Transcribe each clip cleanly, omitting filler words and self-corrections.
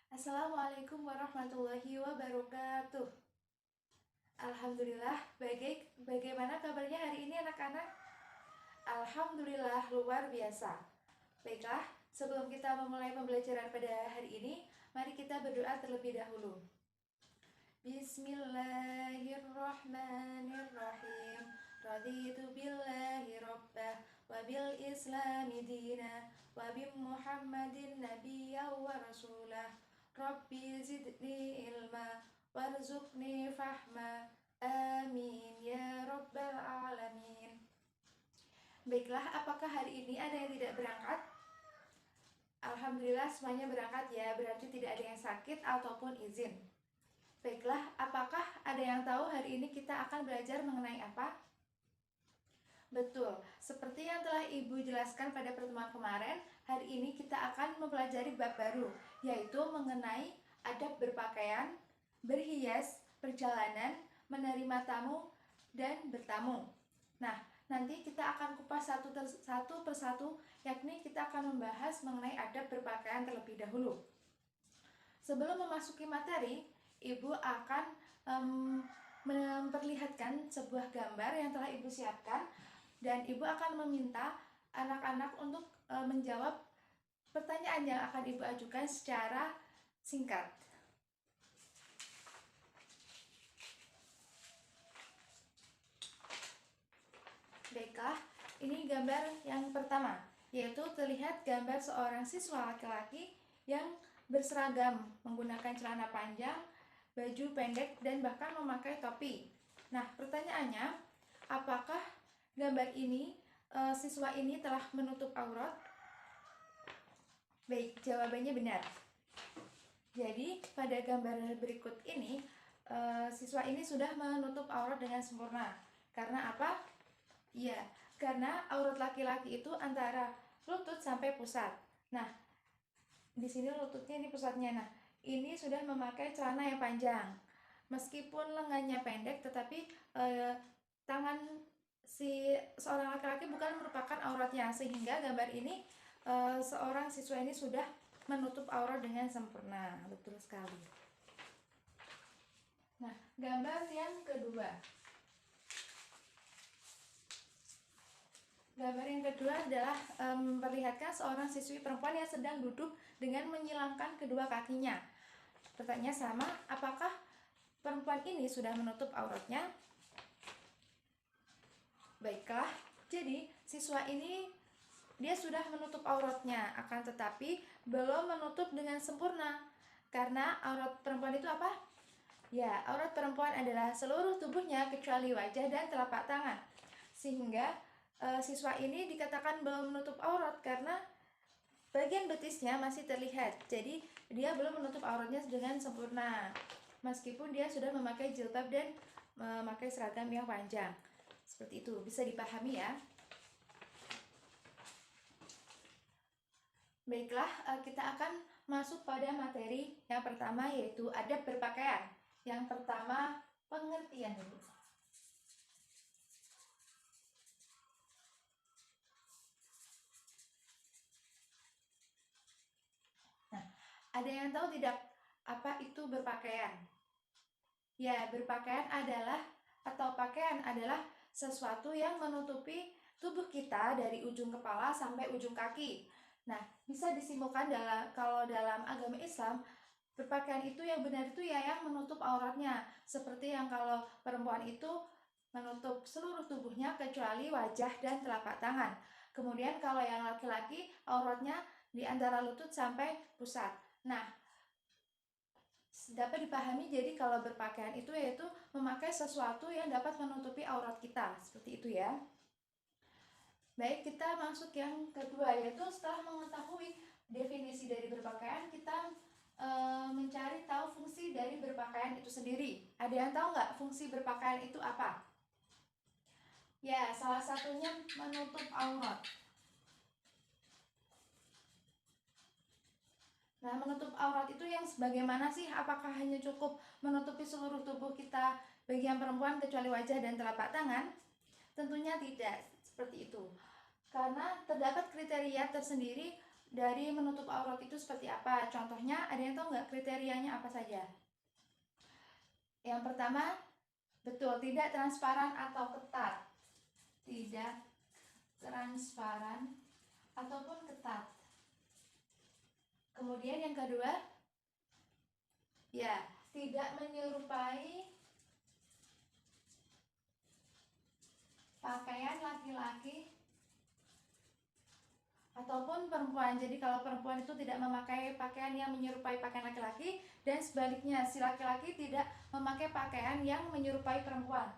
Assalamualaikum warahmatullahi wabarakatuh. Alhamdulillah, bagaimana kabarnya hari ini anak-anak? Alhamdulillah luar biasa. Baiklah, sebelum kita memulai pembelajaran pada hari ini, mari kita berdoa terlebih dahulu. Bismillahirrahmanirrahim. Raditu billahi rabbah wa bil islami dina wa bi Muhammadin nabiyya wa rasulah. Rabbi zidni ilma warzuqni fahma. Amin ya rabbal alamin. Baiklah, apakah hari ini ada yang tidak berangkat? Alhamdulillah semuanya berangkat ya, berarti tidak ada yang sakit ataupun izin. Baiklah, apakah ada yang tahu hari ini kita akan belajar mengenai apa? Betul, seperti yang telah Ibu jelaskan pada pertemuan kemarin, hari ini kita akan mempelajari bab baru, yaitu mengenai adab berpakaian, berhias, perjalanan, menerima tamu, dan bertamu. Nah, nanti kita akan kupas satu persatu, yakni kita akan membahas mengenai adab berpakaian terlebih dahulu. Sebelum memasuki materi, Ibu akan memperlihatkan sebuah gambar yang telah Ibu siapkan, dan Ibu akan meminta anak-anak untuk menjawab pertanyaan yang akan Ibu ajukan secara singkat. Baiklah, ini gambar yang pertama, yaitu terlihat gambar seorang siswa laki-laki yang berseragam menggunakan celana panjang, baju pendek, dan bahkan memakai topi. Nah, pertanyaannya, apakah gambar ini siswa ini telah menutup aurat? Baik, jawabannya benar. Jadi, pada gambar berikut ini, siswa ini sudah menutup aurat dengan sempurna. Karena apa? Iya, karena aurat laki-laki itu antara lutut sampai pusat. Nah, di sini lututnya, ini pusatnya. Nah, ini sudah memakai celana yang panjang. Meskipun lengannya pendek, tetapi tangan seorang laki-laki bukan merupakan auratnya, sehingga gambar ini seorang siswa ini sudah menutup aurat dengan sempurna. Betul sekali. Nah, gambar yang kedua. Gambar yang kedua adalah memperlihatkan seorang siswi perempuan yang sedang duduk dengan menyilangkan kedua kakinya. Pertanyaan sama, apakah perempuan ini sudah menutup auratnya? Baiklah, jadi siswa ini dia sudah menutup auratnya, akan tetapi belum menutup dengan sempurna. Karena aurat perempuan itu apa? Ya, aurat perempuan adalah seluruh tubuhnya kecuali wajah dan telapak tangan. Sehingga siswa ini dikatakan belum menutup aurat karena bagian betisnya masih terlihat. Jadi dia belum menutup auratnya dengan sempurna, meskipun dia sudah memakai jilbab dan memakai seragam yang panjang. Seperti itu, bisa dipahami ya. Baiklah, kita akan masuk pada materi yang pertama, yaitu adab berpakaian. Yang pertama, pengertian dulu. Nah, ada yang tahu tidak apa itu berpakaian? Ya, berpakaian adalah atau pakaian adalah sesuatu yang menutupi tubuh kita dari ujung kepala sampai ujung kaki. Nah, bisa disimpulkan kalau dalam agama Islam, berpakaian itu yang benar itu ya yang menutup auratnya. Seperti yang kalau perempuan itu menutup seluruh tubuhnya kecuali wajah dan telapak tangan. Kemudian kalau yang laki-laki auratnya di antara lutut sampai pusat. Nah, dapat dipahami, jadi kalau berpakaian itu yaitu memakai sesuatu yang dapat menutupi aurat kita, seperti itu ya. Baik, kita masuk yang kedua, yaitu setelah mengetahui definisi dari berpakaian, kita mencari tahu fungsi dari berpakaian itu sendiri. Ada yang tahu nggak fungsi berpakaian itu apa? Ya, salah satunya menutup aurat. Nah, menutup aurat itu yang sebagaimana sih? Apakah hanya cukup menutupi seluruh tubuh kita bagian perempuan kecuali wajah dan telapak tangan? Tentunya tidak seperti itu. Karena terdapat kriteria tersendiri dari menutup aurat itu seperti apa? Contohnya, ada yang tahu nggak kriterianya apa saja? Yang pertama, betul, tidak transparan atau ketat. Tidak transparan ataupun ketat. Kemudian yang kedua, ya, tidak menyerupai pakaian laki-laki ataupun perempuan. Jadi kalau perempuan itu tidak memakai pakaian yang menyerupai pakaian laki-laki, dan sebaliknya si laki-laki tidak memakai pakaian yang menyerupai perempuan.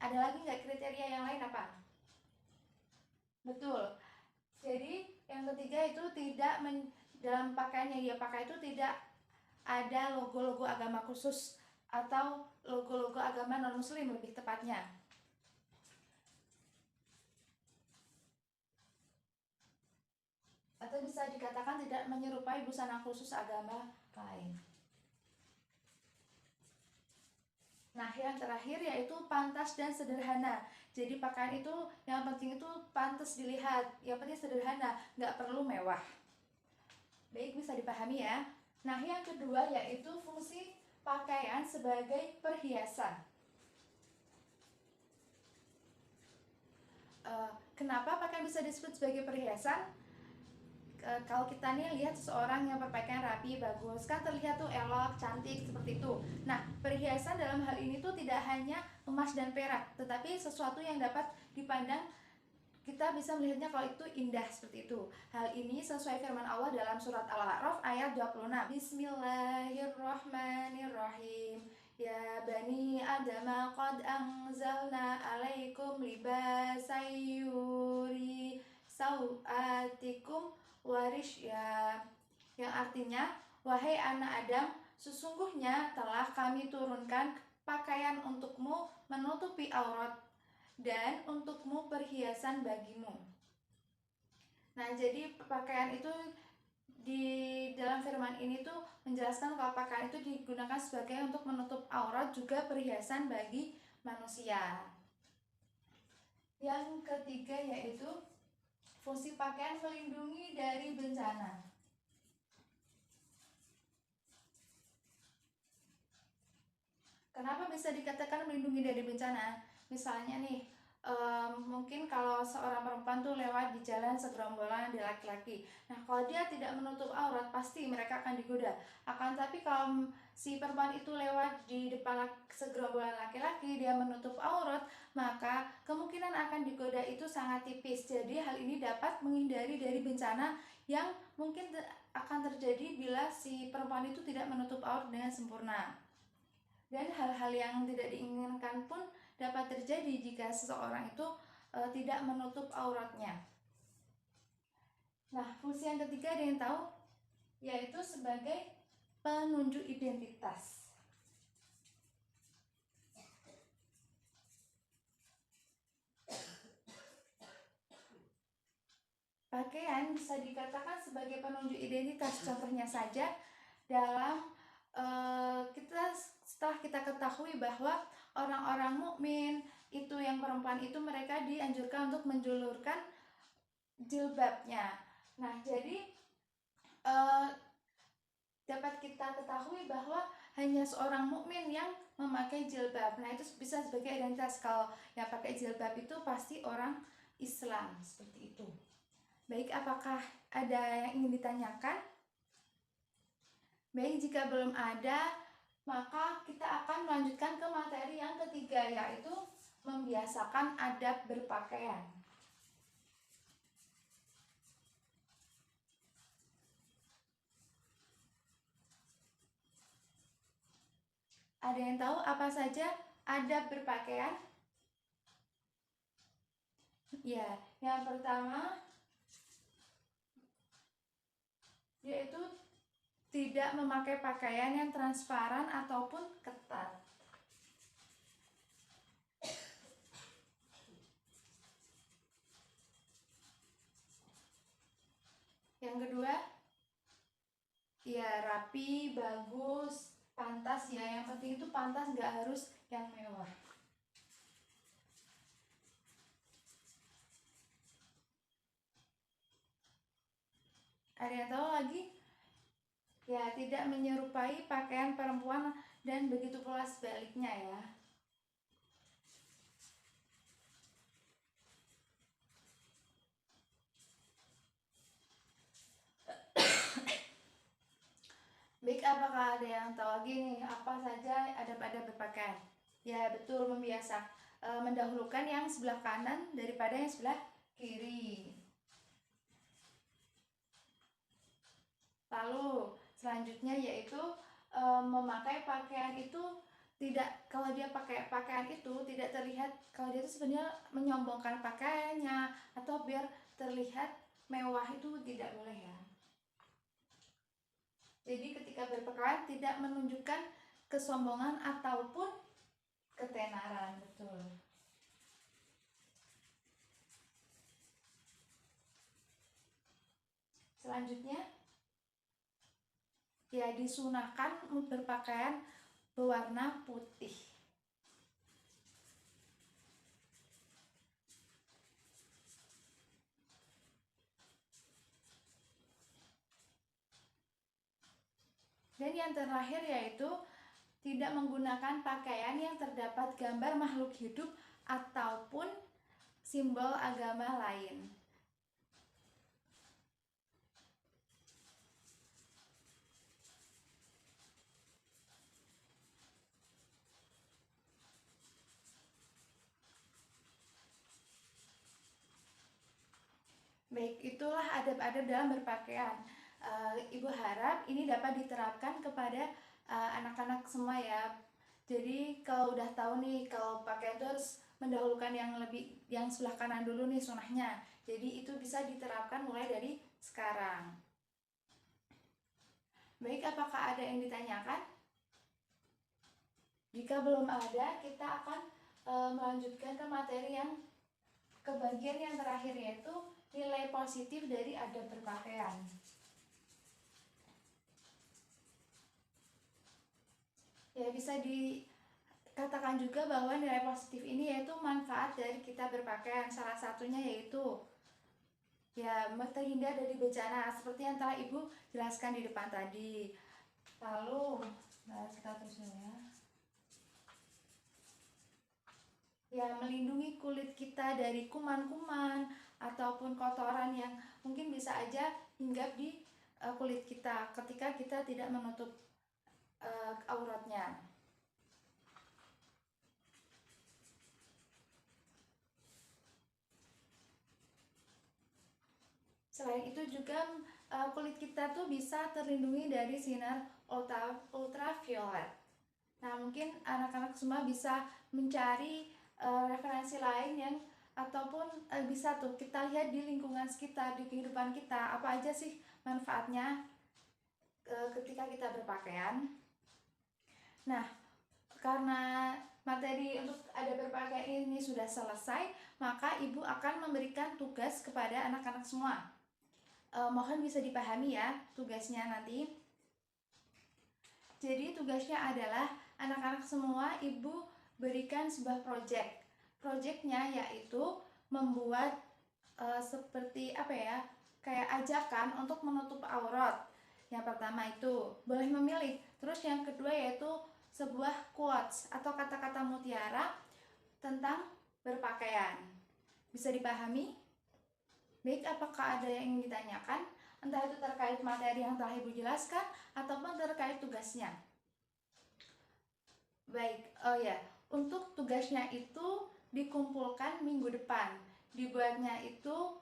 Ada lagi nggak kriteria yang lain apa? Betul. Jadi yang ketiga itu tidak dalam pakaian yang dia pakai itu tidak ada logo-logo agama khusus atau logo-logo agama non-muslim lebih tepatnya. Atau bisa dikatakan tidak menyerupai busana khusus agama lain. Nah, yang terakhir yaitu pantas dan sederhana. Jadi pakaian itu yang penting itu pantas dilihat, yang penting sederhana, nggak perlu mewah. Baik, bisa dipahami ya. Nah, yang kedua yaitu fungsi pakaian sebagai perhiasan. Kenapa pakaian bisa disebut sebagai perhiasan? Kalau kita nih lihat seseorang yang berpakaian rapi, bagus, kan terlihat tuh elok, cantik, seperti itu. Nah, perhiasan dalam hal ini tuh tidak hanya emas dan perak, tetapi sesuatu yang dapat dipandang, kita bisa melihatnya kalau itu indah, seperti itu. Hal ini sesuai firman Allah dalam surat Al-A'raf ayat 26. Bismillahirrahmanirrahim. Ya bani Adam qad anzalna alaikum libasan yuri sawatikum warisya, yang artinya, wahai anak Adam, sesungguhnya telah kami turunkan pakaian untukmu menutupi aurat dan untukmu perhiasan bagimu. Nah, jadi pakaian itu di dalam firman ini tuh menjelaskan kalau pakaian itu digunakan sebagai untuk menutup aurat, juga perhiasan bagi manusia. Yang ketiga yaitu fungsi pakaian melindungi dari bencana. Kenapa bisa dikatakan melindungi dari bencana? Misalnya nih, mungkin kalau seorang perempuan tuh lewat di jalan segerombolan di laki-laki. Nah, kalau dia tidak menutup aurat, pasti mereka akan digoda. Akan tapi kalau si perempuan itu lewat di depan segerombolan laki-laki, dia menutup aurat, maka kemungkinan akan digoda itu sangat tipis. Jadi hal ini dapat menghindari dari bencana yang mungkin akan terjadi bila si perempuan itu tidak menutup aurat dengan sempurna. Dan hal-hal yang tidak diinginkan pun dapat terjadi jika seseorang itu tidak menutup auratnya. Nah, fungsi yang ketiga ada yang tahu? Yaitu sebagai penunjuk identitas. Pakaian bisa dikatakan sebagai penunjuk identitas. Contohnya saja dalam setelah kita ketahui bahwa orang-orang mukmin itu yang perempuan itu mereka dianjurkan untuk menjulurkan jilbabnya. Nah, jadi dapat kita ketahui bahwa hanya seorang mukmin yang memakai jilbab. Nah, itu bisa sebagai identitas. Kalau yang pakai jilbab itu pasti orang Islam, seperti itu. Baik, apakah ada yang ingin ditanyakan? Baik, jika belum ada, maka kita akan melanjutkan ke materi yang ketiga, yaitu membiasakan adab berpakaian. Ada yang tahu apa saja adab berpakaian? Ya, yang pertama yaitu tidak memakai pakaian yang transparan ataupun ketat. Yang kedua, ya rapi, bagus, pantas ya. Yang penting itu pantas, nggak harus yang mewah. Ada yang tahu lagi? Ya, tidak menyerupai pakaian perempuan dan begitu pula sebaliknya ya. Baik, apakah ada yang tahu lagi nih apa saja adab-adab berpakaian? Ya, betul, mendahulukan yang sebelah kanan daripada yang sebelah kiri. Lalu selanjutnya yaitu memakai pakaian itu tidak, kalau dia pakai pakaian itu tidak terlihat kalau dia itu sebenarnya menyombongkan pakaiannya atau biar terlihat mewah, itu tidak boleh ya. Jadi ketika berpakaian tidak menunjukkan kesombongan ataupun ketenaran, betul. Selanjutnya, ya disunahkan berpakaian berwarna putih. Dan yang terakhir yaitu tidak menggunakan pakaian yang terdapat gambar makhluk hidup ataupun simbol agama lain. Baik, itulah adab-adab dalam berpakaian. Ibu harap ini dapat diterapkan kepada anak-anak semua ya. Jadi kalau udah tahu nih kalau pakaian itu harus mendahulukan yang sebelah kanan dulu nih sunahnya. Jadi itu bisa diterapkan mulai dari sekarang. Baik, apakah ada yang ditanyakan? Jika belum ada, kita akan melanjutkan ke materi yang ke bagian yang terakhir, yaitu nilai positif dari adab berpakaian. Ya, bisa dikatakan juga bahwa nilai positif ini yaitu manfaat dari kita berpakaian. Salah satunya yaitu ya terhindar dari bencana seperti yang telah Ibu jelaskan di depan tadi. Lalu kita terus ya. Ya, melindungi kulit kita dari kuman-kuman ataupun kotoran yang mungkin bisa aja hinggap di kulit kita ketika kita tidak menutup auratnya. Selain itu juga kulit kita tuh bisa terlindungi dari sinar ultraviolet. Nah, mungkin anak-anak semua bisa mencari referensi lain yang ataupun bisa tuh kita lihat di lingkungan sekitar, di kehidupan kita, apa aja sih manfaatnya ketika kita berpakaian. Nah, karena materi untuk adab berpakaian ini sudah selesai, maka Ibu akan memberikan tugas kepada anak-anak semua. Mohon bisa dipahami ya tugasnya nanti. Jadi tugasnya adalah anak-anak semua Ibu berikan sebuah project. Projectnya yaitu membuat seperti apa ya, kayak ajakan untuk menutup aurat. Yang pertama itu boleh memilih. Terus yang kedua yaitu sebuah quotes atau kata-kata mutiara tentang berpakaian. Bisa dipahami? Baik, apakah ada yang ingin ditanyakan? Entah itu terkait materi yang telah Ibu jelaskan ataupun terkait tugasnya. Baik, oh ya, untuk tugasnya itu dikumpulkan minggu depan. Dibuatnya itu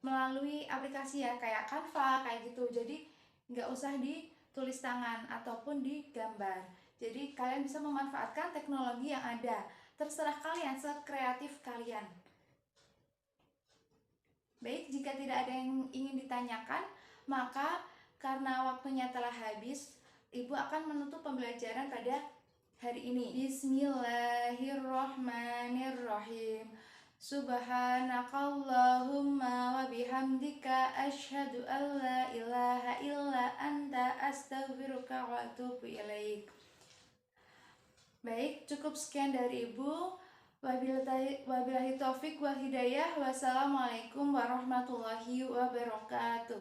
melalui aplikasi ya, kayak Canva, kayak gitu. Jadi nggak usah ditulis tangan ataupun digambar. Jadi kalian bisa memanfaatkan teknologi yang ada. Terserah kalian, sekreatif kalian. Baik, jika tidak ada yang ingin ditanyakan, maka karena waktunya telah habis, Ibu akan menutup pembelajaran pada hari ini. Bismillahirrohmanirrohim. Subhanakallahumma wa bihamdika asyhadu an la ilaha illa anta astaghfiruka wa atubu ilaik. Baik, cukup sekian dari Ibu. Wabillahi taufik wal hidayah. Wassalamualaikum warahmatullahi wabarakatuh.